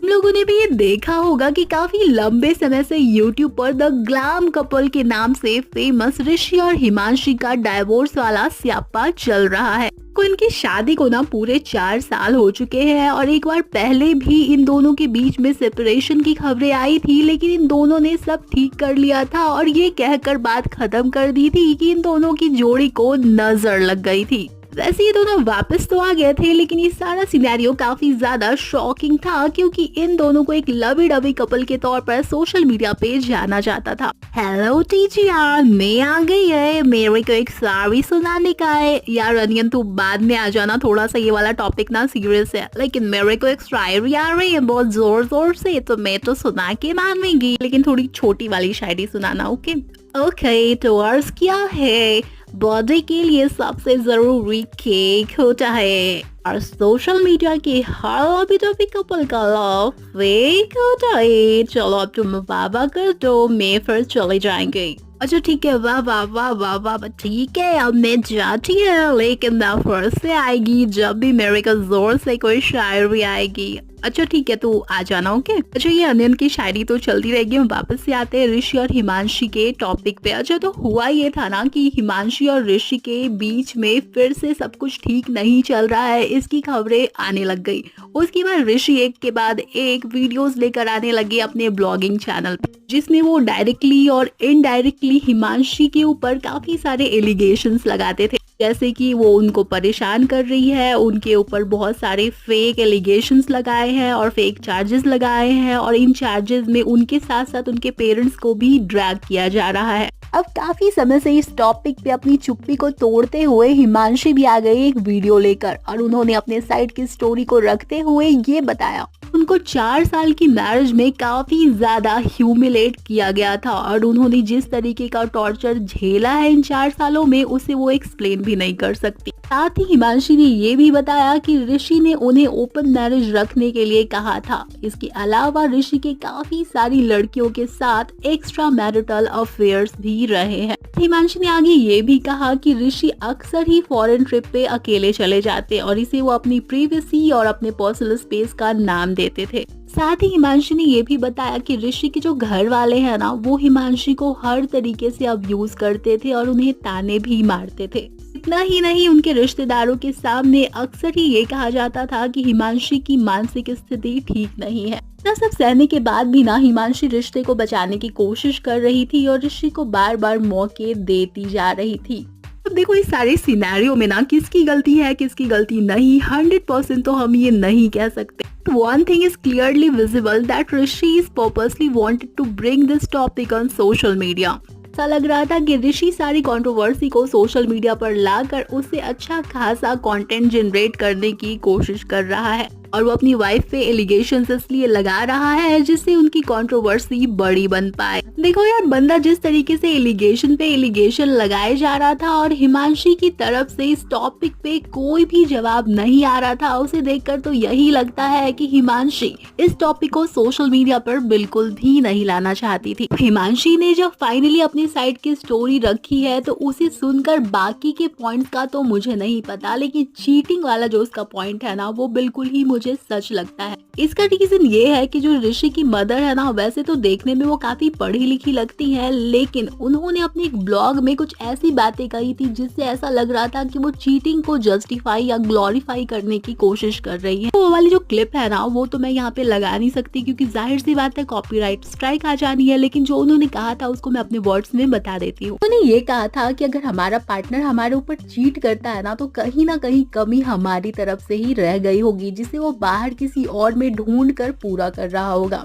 हम लोगों ने भी ये देखा होगा कि काफी लंबे समय से YouTube पर द ग्लैम कपल के नाम से फेमस ऋषि और हिमांशी का डाइवोर्स वाला स्यापा चल रहा है। इनकी शादी को ना पूरे 4 साल हो चुके हैं और एक बार पहले भी इन दोनों के बीच में सेपरेशन की खबरें आई थी, लेकिन इन दोनों ने सब ठीक कर लिया था और ये कहकर बात खत्म कर दी थी कि इन दोनों की जोड़ी को नजर लग गई थी। वैसे ये दोनों वापस तो आ गए थे, लेकिन ये सारा सिनेरियो काफी ज्यादा शॉकिंग था क्योंकि इन दोनों को एक लवी डवी कपल के तौर पर सोशल मीडिया पे जाना जाता था। हेलो टीची यार, मैं आ गई है, मेरे को एक सारी सुनाने का है। यार अनियन तू बाद में आ जाना, थोड़ा सा ये वाला टॉपिक ना सीरियस है, लेकिन मेरे को एक शायरी आ रही है बहुत जोर जोर से, तो मैं तो सुना के मानूंगी, लेकिन थोड़ी छोटी वाली शायरी सुनाना। ओके ओके, तो अर्ज क्या है, बर्थडे के लिए सबसे जरूरी केक होता है और सोशल मीडिया के हर लवी डवी कपल का लव फेक होता है। चलो अब तुम बाबा कर दो, मैं फिर चले जाएंगे। अच्छा ठीक है, वाह वाह वाह वाह वाह, ठीक है अब मैं जाती है, लेकिन ना फिर से आएगी जब भी मेरे को जोर से कोई शायरी आएगी। अच्छा ठीक है, तू आ जाना। ओके अच्छा, ये अनियन की शायरी तो चलती रहेगी। हम वापस से आते हैं ऋषि और हिमांशी के टॉपिक पे। अच्छा तो हुआ ये था ना कि हिमांशी और ऋषि के बीच में फिर से सब कुछ ठीक नहीं चल रहा है, इसकी खबरें आने लग गई। उसके बाद ऋषि एक के बाद एक वीडियोस लेकर आने लगे अपने ब्लॉगिंग चैनल पे, जिसमें वो डायरेक्टली और इनडायरेक्टली हिमांशी के ऊपर काफी सारे एलिगेशंस लगाते थे, जैसे कि वो उनको परेशान कर रही है, उनके ऊपर बहुत सारे फेक एलिगेशंस लगाए हैं और फेक चार्जेस लगाए हैं, और इन चार्जेस में उनके साथ साथ उनके पेरेंट्स को भी ड्रैग किया जा रहा है। अब काफी समय से इस टॉपिक पे अपनी चुप्पी को तोड़ते हुए हिमांशी भी आ गई एक वीडियो लेकर, और उन्होंने अपने साइड की स्टोरी को रखते हुए ये बताया उनको 4 साल की मैरिज में काफी ज्यादा ह्यूमिलेट किया गया था और उन्होंने जिस तरीके का टॉर्चर झेला है इन 4 सालों में उसे वो एक्सप्लेन भी नहीं कर सकती। साथ ही हिमांशी ने ये भी बताया कि ऋषि ने उन्हें ओपन मैरिज रखने के लिए कहा था। इसके अलावा ऋषि के काफी सारी लड़कियों के साथ एक्स्ट्रा मैरिटल अफेयर्स भी रहे हैं। हिमांशी ने आगे ये भी कहा कि ऋषि अक्सर ही फॉरेन ट्रिप पे अकेले चले जाते और इसे वो अपनी प्रिवेसी और अपने पर्सनल स्पेस का नाम देते थे। साथ ही हिमांशी ने ये भी बताया कि ऋषि के जो घर वाले हैं ना, वो हिमांशी को हर तरीके से अब्यूज करते थे और उन्हें ताने भी मारते थे। इतना ही नहीं, उनके रिश्तेदारों के सामने अक्सर ही ये कहा जाता था कि हिमांशी की मानसिक स्थिति ठीक नहीं है। इतना सब सहने के बाद भी ना हिमांशी रिश्ते को बचाने की कोशिश कर रही थी और ऋषि को बार बार मौके देती जा रही थी। अब देखो इस सारे सिनेरियो में ना किसकी गलती है किसकी गलती नहीं, 100% तो हम ये नहीं कह सकते। One thing is clearly visible that Rishi is purposely wanted to bring this topic on social media. ऐसा लग रहा था कि ऋषि सारी कंट्रोवर्सी को सोशल मीडिया पर लाकर उससे अच्छा खासा कंटेंट जनरेट करने की कोशिश कर रहा है, और वो अपनी वाइफ पे एलिगेशंस इसलिए लगा रहा है जिससे उनकी कंट्रोवर्सी बड़ी बन पाए। देखो यार, बंदा जिस तरीके से एलिगेशन पे एलिगेशन लगाए जा रहा था और हिमांशी की तरफ से इस टॉपिक पे कोई भी जवाब नहीं आ रहा था, उसे देखकर तो यही लगता है कि हिमांशी इस टॉपिक को सोशल मीडिया पर बिल्कुल भी नहीं लाना चाहती थी। हिमांशी ने जब फाइनली अपनी साइड की स्टोरी रखी है तो उसे सुनकर बाकी के पॉइंट्स का तो मुझे नहीं पता, लेकिन चीटिंग वाला जो उसका पॉइंट है ना, वो बिल्कुल ही मुझे सच लगता है। इसका रीजन ये है कि जो ऋषि की मदर है ना, वैसे तो देखने में वो काफी पढ़ी लिखी लगती है, लेकिन उन्होंने अपने एक ब्लॉग में कुछ ऐसी बातें कही थी जिससे ऐसा लग रहा था कि वो चीटिंग को जस्टिफाई या ग्लोरीफाई करने की कोशिश कर रही है। वो वाली जो क्लिप है ना, वो तो मैं यहाँ पे लगा नहीं सकती क्योंकि जाहिर सी बात है कॉपीराइट स्ट्राइक आ जानी है, लेकिन जो उन्होंने कहा था उसको मैं अपने वर्ड्स में बता देती हूँ। उन्होंने ये कहा था कि अगर हमारा पार्टनर हमारे ऊपर चीट करता है ना, तो कहीं ना कहीं कमी हमारी तरफ से ही रह गई होगी जिसे वो बाहर किसी और में ढूंढ कर पूरा कर रहा होगा।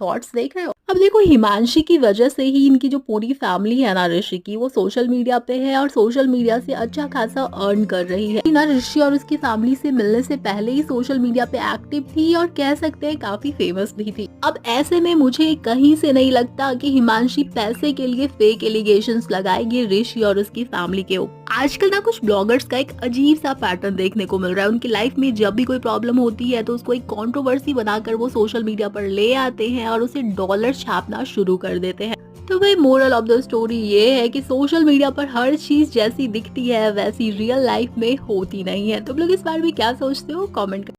थॉट्स देख रहे हो। अब देखो, हिमांशी की वजह से ही इनकी जो पूरी फैमिली है ना ऋषि की, वो सोशल मीडिया पे है और सोशल मीडिया से अच्छा खासा अर्न कर रही है ना। ऋषि और उसकी फैमिली से मिलने से पहले ही सोशल मीडिया पे एक्टिव थी और कह सकते हैं काफी फेमस भी थी। अब ऐसे में मुझे कहीं से नहीं लगता कि हिमांशी पैसे के लिए फेक एलिगेशंस लगाएगी ऋषि और उसकी फैमिली के ऊपर। आजकल ना कुछ ब्लॉगर्स का एक अजीब सा पैटर्न देखने को मिल रहा है। उनकी लाइफ में जब भी कोई प्रॉब्लम होती है तो उसको एक कंट्रोवर्सी बनाकर वो सोशल मीडिया पर ले आते हैं और उसे डॉलर छापना शुरू कर देते हैं। तो भाई मोरल ऑफ द स्टोरी ये है कि सोशल मीडिया पर हर चीज जैसी दिखती है वैसी रियल लाइफ में होती नहीं है। तुम लोग इस बारे में क्या सोचते हो, कमेंट